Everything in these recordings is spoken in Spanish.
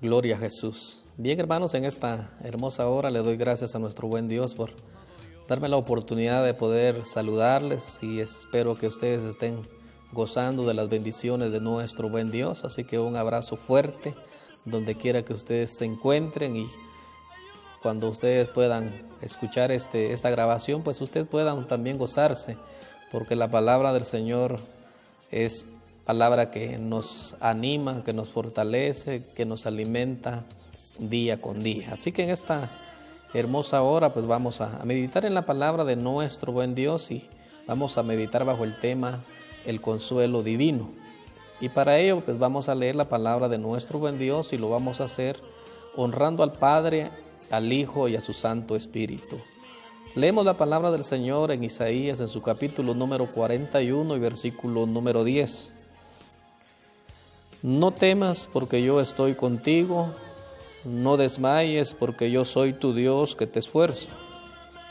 Gloria a Jesús. Bien, hermanos, en esta hermosa hora le doy gracias a nuestro buen Dios por darme la oportunidad de poder saludarles y espero que ustedes estén gozando de las bendiciones de nuestro buen Dios. Así que un abrazo fuerte donde quiera que ustedes se encuentren, y cuando ustedes puedan escuchar esta grabación, pues ustedes puedan también gozarse, porque la palabra del Señor es palabra que nos anima, que nos fortalece, que nos alimenta día con día. Así que en esta hermosa hora pues vamos a meditar en la palabra de nuestro buen Dios, y vamos a meditar bajo el tema el consuelo divino. Y para ello pues vamos a leer la palabra de nuestro buen Dios, y lo vamos a hacer honrando al Padre, al Hijo y a su Santo Espíritu. Leemos la palabra del Señor en Isaías, en su capítulo número 41 y versículo número 10. No temas, porque yo estoy contigo, no desmayes, porque yo soy tu Dios que te esfuerzo.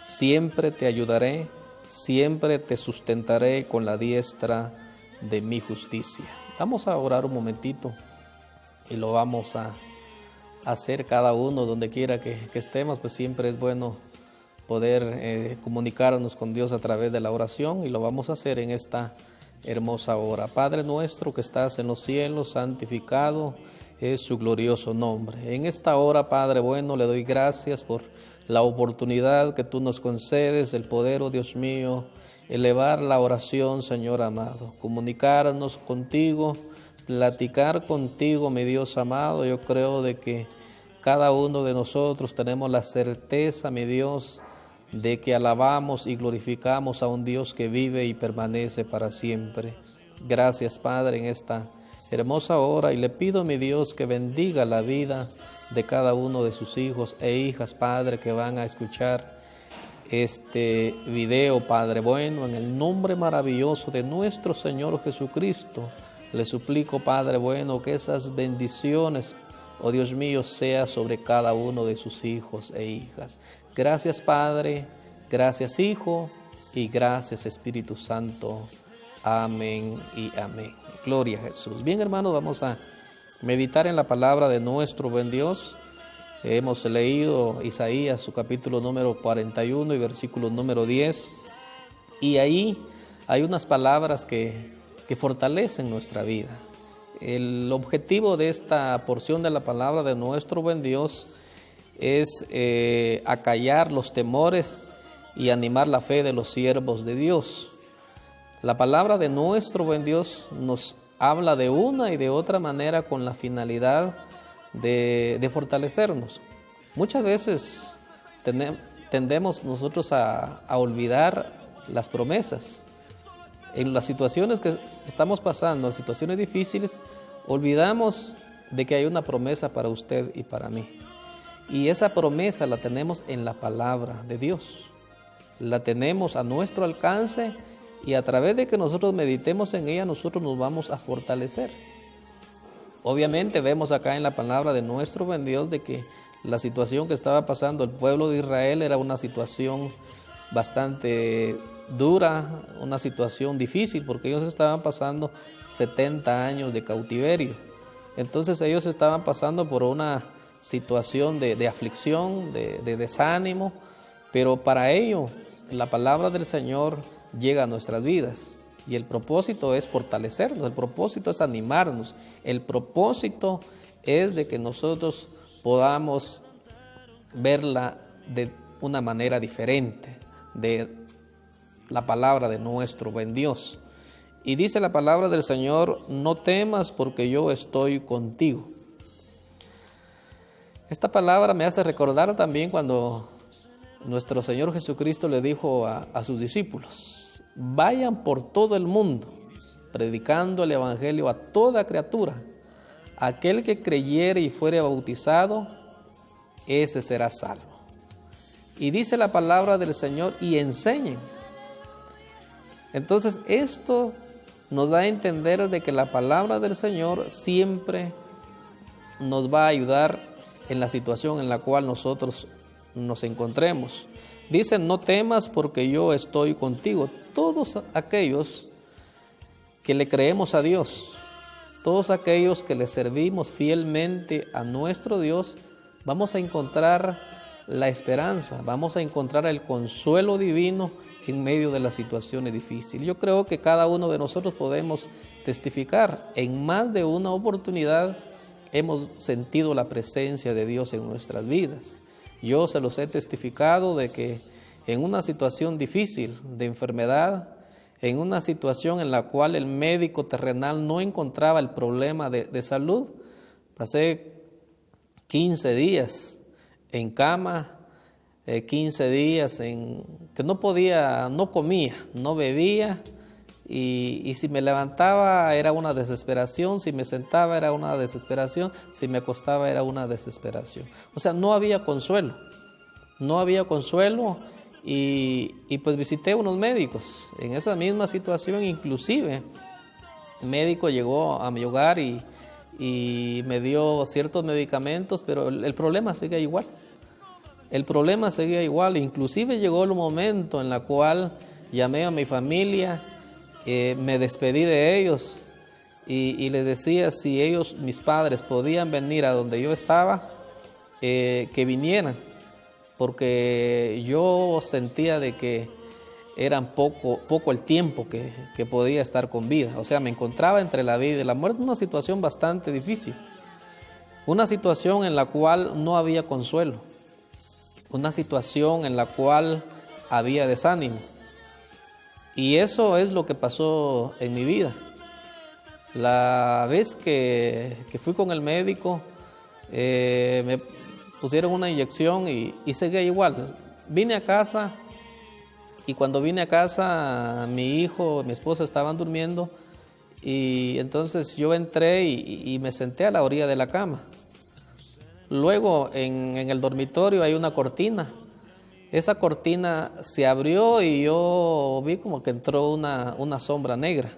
Siempre te ayudaré, siempre te sustentaré con la diestra de mi justicia. Vamos a orar un momentito y lo vamos a hacer cada uno donde quiera que estemos, pues siempre es bueno poder comunicarnos con Dios a través de la oración, y lo vamos a hacer en esta hermosa hora. Padre nuestro que estás en los cielos, santificado es su glorioso nombre. En esta hora, Padre bueno, le doy gracias por la oportunidad que tú nos concedes, el poder, oh Dios mío, elevar la oración, Señor amado, comunicarnos contigo, platicar contigo, mi Dios amado. Yo creo de que cada uno de nosotros tenemos la certeza, mi Dios, de que alabamos y glorificamos a un Dios que vive y permanece para siempre. Gracias, Padre, en esta hermosa hora, y le pido, mi Dios, que bendiga la vida de cada uno de sus hijos e hijas, Padre, que van a escuchar este video, Padre bueno, en el nombre maravilloso de nuestro Señor Jesucristo. Le suplico, Padre bueno, que esas bendiciones, oh Dios mío, sea sobre cada uno de sus hijos e hijas. Gracias, Padre, gracias, Hijo, y gracias, Espíritu Santo. Amén y amén. Gloria a Jesús. Bien, hermanos, vamos a meditar en la palabra de nuestro buen Dios. Hemos leído Isaías, su capítulo número 41 y versículo número 10. Y ahí hay unas palabras que fortalecen nuestra vida. El objetivo de esta porción de la palabra de nuestro buen Dios es acallar los temores y animar la fe de los siervos de Dios. La palabra de nuestro buen Dios nos habla de una y de otra manera con la finalidad de fortalecernos. Muchas veces tendemos nosotros a olvidar las promesas. En las situaciones que estamos pasando, en situaciones difíciles, olvidamos de que hay una promesa para usted y para mí. Y esa promesa la tenemos en la palabra de Dios. La tenemos a nuestro alcance, y a través de que nosotros meditemos en ella, nosotros nos vamos a fortalecer. Obviamente vemos acá en la palabra de nuestro buen Dios de que la situación que estaba pasando el pueblo de Israel era una situación bastante dura, una situación difícil, porque ellos estaban pasando 70 años de cautiverio. Entonces ellos estaban pasando por una situación de aflicción, de desánimo, pero para ello la palabra del Señor llega a nuestras vidas, y el propósito es fortalecernos, el propósito es animarnos, el propósito es de que nosotros podamos verla de una manera diferente, de la palabra de nuestro buen Dios. Y dice la palabra del Señor: no temas, porque yo estoy contigo. Esta palabra me hace recordar también cuando nuestro Señor Jesucristo le dijo a sus discípulos: vayan por todo el mundo, predicando el evangelio a toda criatura. Aquel que creyere y fuere bautizado, ese será salvo. Y dice la palabra del Señor: y enseñen. Entonces esto nos da a entender de que la palabra del Señor siempre nos va a ayudar en la situación en la cual nosotros nos encontremos. Dice: no temas, porque yo estoy contigo. Todos aquellos que le creemos a Dios, todos aquellos que le servimos fielmente a nuestro Dios, vamos a encontrar la esperanza, vamos a encontrar el consuelo divino en medio de las situaciones difíciles. Yo creo que cada uno de nosotros podemos testificar, en más de una oportunidad hemos sentido la presencia de Dios en nuestras vidas. Yo se los he testificado de que en una situación difícil de enfermedad, en una situación en la cual el médico terrenal no encontraba el problema de salud, pasé 15 días en cama, 15 días en que no podía, no comía, no bebía, y si me levantaba era una desesperación, si me sentaba era una desesperación, si me acostaba era una desesperación. O sea, no había consuelo, y pues visité unos médicos en esa misma situación. Inclusive el médico llegó a mi hogar y me dio ciertos medicamentos, pero el problema seguía igual. Inclusive llegó el momento en el cual llamé a mi familia, me despedí de ellos y les decía si ellos, mis padres, podían venir a donde yo estaba, que vinieran, porque yo sentía de que eran poco el tiempo que podía estar con vida. O sea, me encontraba entre la vida y la muerte, una situación bastante difícil, una situación en la cual no había consuelo, una situación en la cual había desánimo. Y eso es lo que pasó en mi vida. La vez que fui con el médico, me pusieron una inyección y seguía igual. Vine a casa y cuando vine a casa mi hijo, mi esposa estaban durmiendo, y entonces yo entré y me senté a la orilla de la cama. Luego en el dormitorio hay una cortina. Esa cortina se abrió y yo vi como que entró una sombra negra.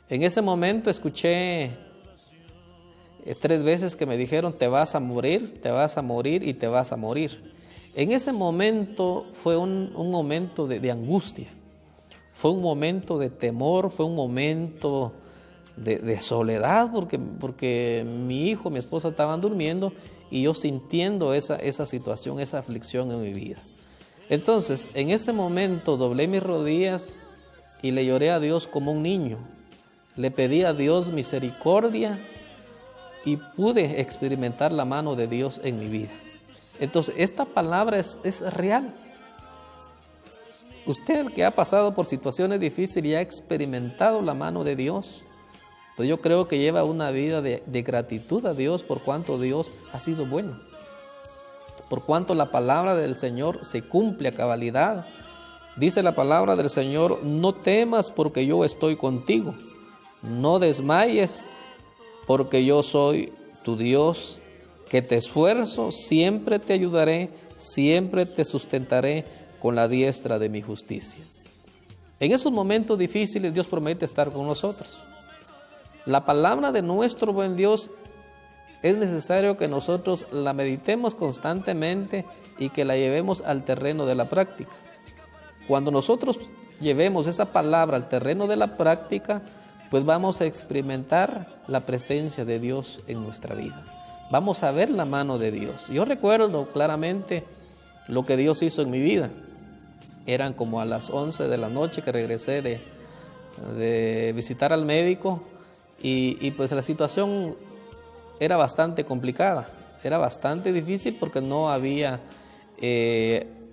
En ese momento escuché 3 veces que me dijeron: te vas a morir, te vas a morir y te vas a morir. En ese momento fue un momento de angustia, fue un momento de temor, fue un momento de soledad, porque mi hijo, mi esposa estaban durmiendo y yo sintiendo esa situación, esa aflicción en mi vida. Entonces, en ese momento doblé mis rodillas y le lloré a Dios como un niño. Le pedí a Dios misericordia y pude experimentar la mano de Dios en mi vida. Entonces, esta palabra es real. Usted que ha pasado por situaciones difíciles y ha experimentado la mano de Dios, pues yo creo que lleva una vida de gratitud a Dios por cuanto Dios ha sido bueno, por cuanto la palabra del Señor se cumple a cabalidad. Dice la palabra del Señor: no temas porque yo estoy contigo, no desmayes porque yo soy tu Dios, que te esfuerzo, siempre te ayudaré, siempre te sustentaré con la diestra de mi justicia. En esos momentos difíciles Dios promete estar con nosotros. La palabra de nuestro buen Dios es necesario que nosotros la meditemos constantemente y que la llevemos al terreno de la práctica. Cuando nosotros llevemos esa palabra al terreno de la práctica, pues vamos a experimentar la presencia de Dios en nuestra vida. Vamos a ver la mano de Dios. Yo recuerdo claramente lo que Dios hizo en mi vida. Eran como a las 11 de la noche que regresé de visitar al médico. Y pues la situación era bastante complicada, era bastante difícil porque no había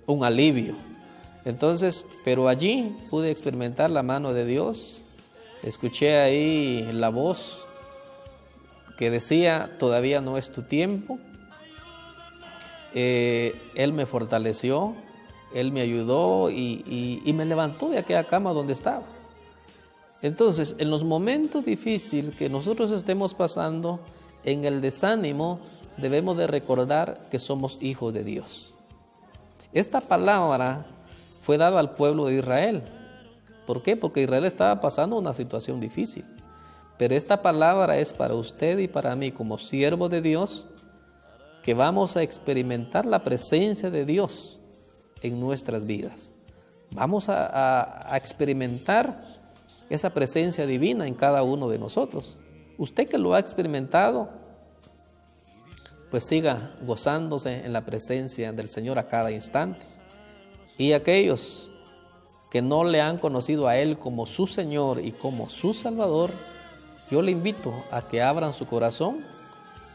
un alivio. Entonces, pero allí pude experimentar la mano de Dios. Escuché ahí la voz que decía: todavía no es tu tiempo. Él me fortaleció, Él me ayudó y me levantó de aquella cama donde estaba. Entonces, en los momentos difíciles que nosotros estemos pasando, en el desánimo, debemos de recordar que somos hijos de Dios. Esta palabra fue dada al pueblo de Israel. ¿Por qué? Porque Israel estaba pasando una situación difícil. Pero esta palabra es para usted y para mí como siervo de Dios, que vamos a experimentar la presencia de Dios en nuestras vidas. Vamos a experimentar esa presencia divina en cada uno de nosotros. usted que lo ha experimentado, pues siga gozándose en la presencia del Señor a cada instante. Y aquellos que no le han conocido a Él como su Señor y como su Salvador, yo le invito a que abran su corazón,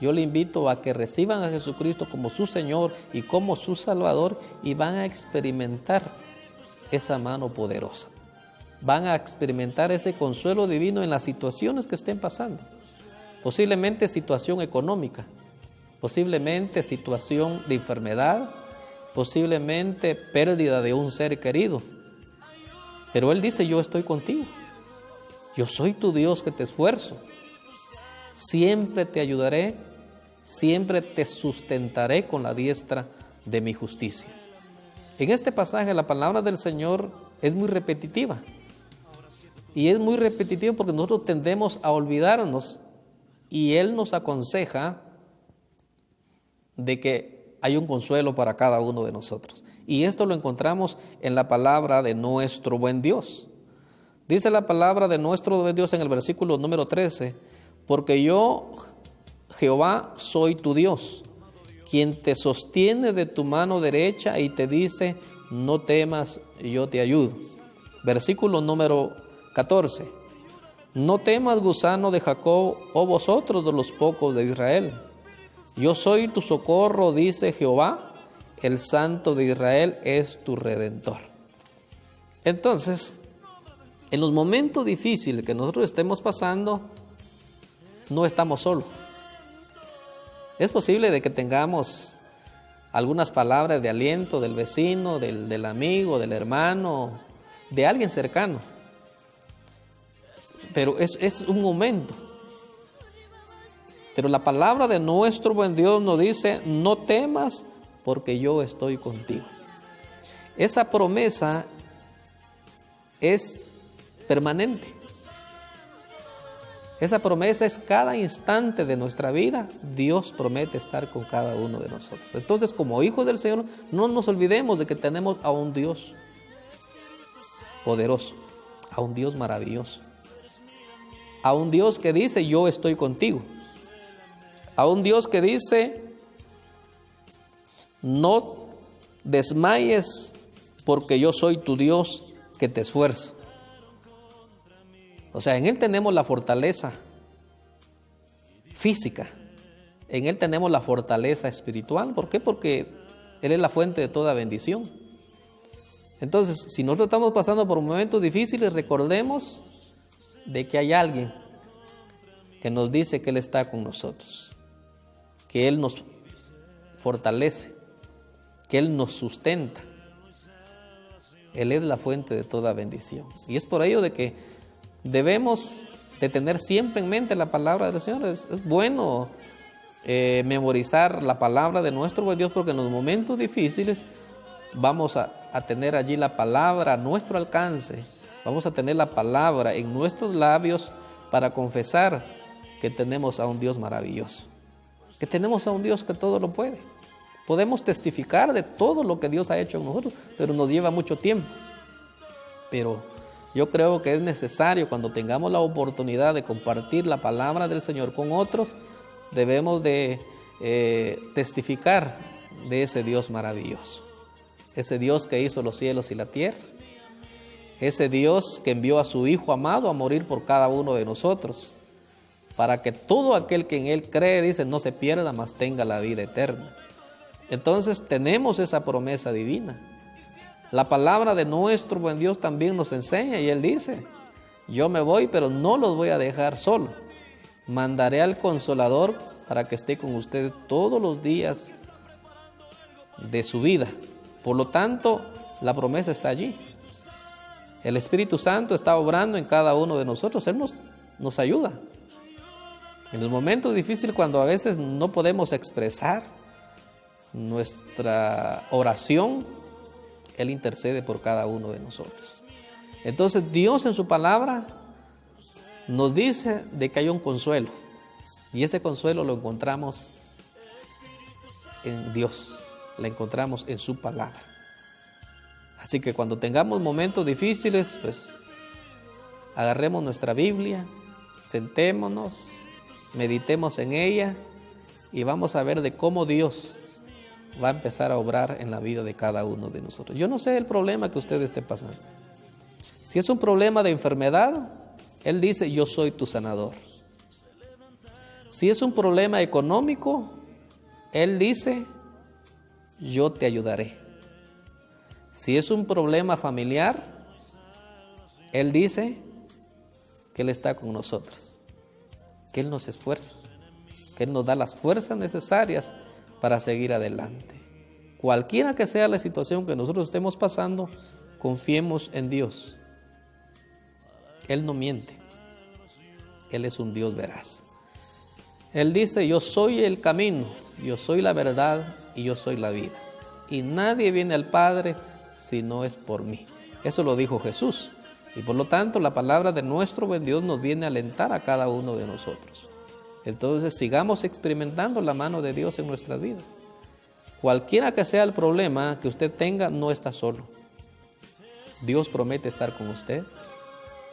yo le invito a que reciban a Jesucristo como su Señor y como su Salvador, y van a experimentar esa mano poderosa. Van a experimentar ese consuelo divino en las situaciones que estén pasando. Posiblemente situación económica, posiblemente situación de enfermedad, posiblemente pérdida de un ser querido. Pero Él dice, yo estoy contigo. Yo soy tu Dios que te esfuerzo. Siempre te ayudaré, siempre te sustentaré con la diestra de mi justicia. En este pasaje la palabra del Señor es muy repetitiva. Y es muy repetitiva porque nosotros tendemos a olvidarnos, y Él nos aconseja de que hay un consuelo para cada uno de nosotros. Y esto lo encontramos en la palabra de nuestro buen Dios. Dice la palabra de nuestro buen Dios en el versículo número 13, porque yo, Jehová, soy tu Dios, quien te sostiene de tu mano derecha y te dice, no temas, yo te ayudo. Versículo número 14, no temas, gusano de Jacob, oh vosotros de los pocos de Israel. Yo soy tu socorro, dice Jehová, el Santo de Israel es tu Redentor. Entonces, en los momentos difíciles que nosotros estemos pasando, no estamos solos. Es posible de que tengamos algunas palabras de aliento del vecino, del amigo, del hermano, de alguien cercano. Pero es un momento. Pero la palabra de nuestro buen Dios nos dice, no temas porque yo estoy contigo. Esa promesa es permanente. Esa promesa es cada instante de nuestra vida. Dios promete estar con cada uno de nosotros. Entonces, como hijos del Señor, no nos olvidemos de que tenemos a un Dios poderoso, a un Dios maravilloso, a un Dios que dice, yo estoy contigo, a un Dios que dice, no desmayes porque yo soy tu Dios que te esfuerzo. O sea, en Él tenemos la fortaleza física, en Él tenemos la fortaleza espiritual. ¿Por qué? Porque Él es la fuente de toda bendición. Entonces, si nosotros estamos pasando por momentos difíciles, recordemos de que hay alguien que nos dice que Él está con nosotros, que Él nos fortalece, que Él nos sustenta. Él es la fuente de toda bendición. Y es por ello de que debemos de tener siempre en mente la palabra del Señor. Es bueno memorizar la palabra de nuestro buen Dios, porque en los momentos difíciles vamos a tener allí la palabra a nuestro alcance. Vamos a tener la palabra en nuestros labios para confesar que tenemos a un Dios maravilloso, que tenemos a un Dios que todo lo puede. Podemos testificar de todo lo que Dios ha hecho en nosotros, pero nos lleva mucho tiempo. Pero yo creo que es necesario, cuando tengamos la oportunidad de compartir la palabra del Señor con otros, debemos de testificar de ese Dios maravilloso. Ese Dios que hizo los cielos y la tierra. Ese Dios que envió a su Hijo amado a morir por cada uno de nosotros, para que todo aquel que en Él cree, dice, no se pierda, mas tenga la vida eterna. Entonces tenemos esa promesa divina. La palabra de nuestro buen Dios también nos enseña, y Él dice, yo me voy, pero no los voy a dejar solo. Mandaré al Consolador para que esté con ustedes todos los días de su vida. Por lo tanto, la promesa está allí. El Espíritu Santo está obrando en cada uno de nosotros. Él nos ayuda. En los momentos difíciles, cuando a veces no podemos expresar nuestra oración, Él intercede por cada uno de nosotros. Entonces Dios en su palabra nos dice de que hay un consuelo, y ese consuelo lo encontramos en Dios, lo encontramos en su palabra. Así que cuando tengamos momentos difíciles, pues agarremos nuestra Biblia, sentémonos, meditemos en ella y vamos a ver de cómo Dios va a empezar a obrar en la vida de cada uno de nosotros. Yo no sé el problema que usted esté pasando. Si es un problema de enfermedad, Él dice, yo soy tu sanador. Si es un problema económico, Él dice, yo te ayudaré. Si es un problema familiar, Él dice que Él está con nosotros, que Él nos esfuerza, que Él nos da las fuerzas necesarias para seguir adelante. Cualquiera que sea la situación que nosotros estemos pasando, confiemos en Dios. Él no miente. Él es un Dios veraz. Él dice, yo soy el camino, yo soy la verdad y yo soy la vida. Y nadie viene al Padre si no es por mí. Eso lo dijo Jesús. Y por lo tanto, la palabra de nuestro buen Dios nos viene a alentar a cada uno de nosotros. Entonces, sigamos experimentando la mano de Dios en nuestras vidas. Cualquiera que sea el problema que usted tenga, no está solo. Dios promete estar con usted.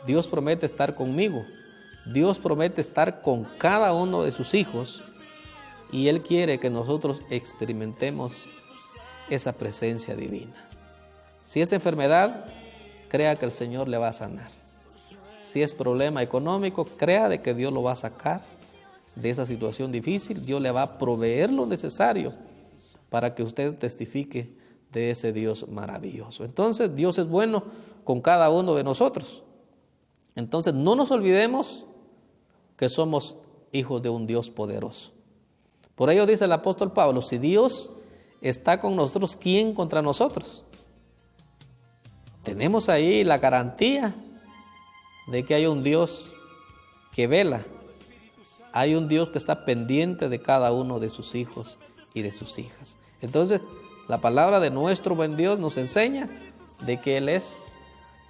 Dios promete estar conmigo. Dios promete estar con cada uno de sus hijos. Y Él quiere que nosotros experimentemos esa presencia divina. Si es enfermedad, crea que el Señor le va a sanar. Si es problema económico, crea de que Dios lo va a sacar de esa situación difícil. Dios le va a proveer lo necesario para que usted testifique de ese Dios maravilloso. Entonces, Dios es bueno con cada uno de nosotros. Entonces, no nos olvidemos que somos hijos de un Dios poderoso. Por ello dice el apóstol Pablo, si Dios está con nosotros, ¿quién contra nosotros? Tenemos ahí la garantía de que hay un Dios que vela. Hay un Dios que está pendiente de cada uno de sus hijos y de sus hijas. Entonces, la palabra de nuestro buen Dios nos enseña de que Él es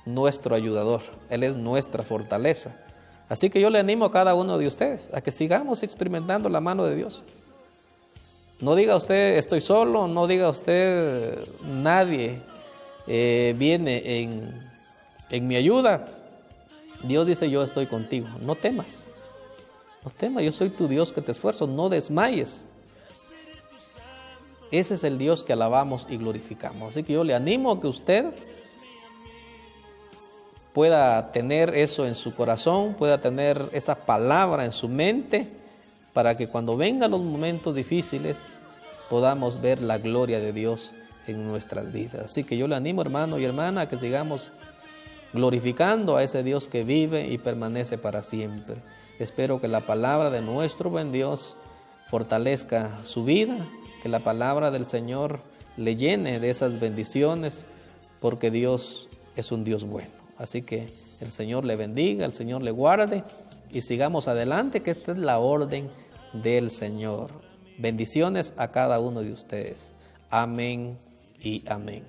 nuestro ayudador. Él es nuestra fortaleza. Así que yo le animo a cada uno de ustedes a que sigamos experimentando la mano de Dios. No diga usted, estoy solo, no diga usted, nadie viene en mi ayuda. Dios dice, yo estoy contigo. No temas, no temas, yo soy tu Dios que te esfuerzo, no desmayes. Ese es el Dios que alabamos y glorificamos. Así que yo le animo a que usted pueda tener eso en su corazón, pueda tener esa palabra en su mente, para que cuando vengan los momentos difíciles podamos ver la gloria de Dios en nuestras vidas. Así que yo le animo, hermano y hermana, a que sigamos glorificando a ese Dios que vive y permanece para siempre. Espero que la palabra de nuestro buen Dios fortalezca su vida, que la palabra del Señor le llene de esas bendiciones, porque Dios es un Dios bueno. Así que el Señor le bendiga, el Señor le guarde y sigamos adelante, que esta es la orden del Señor. Bendiciones a cada uno de ustedes. Amén y amén.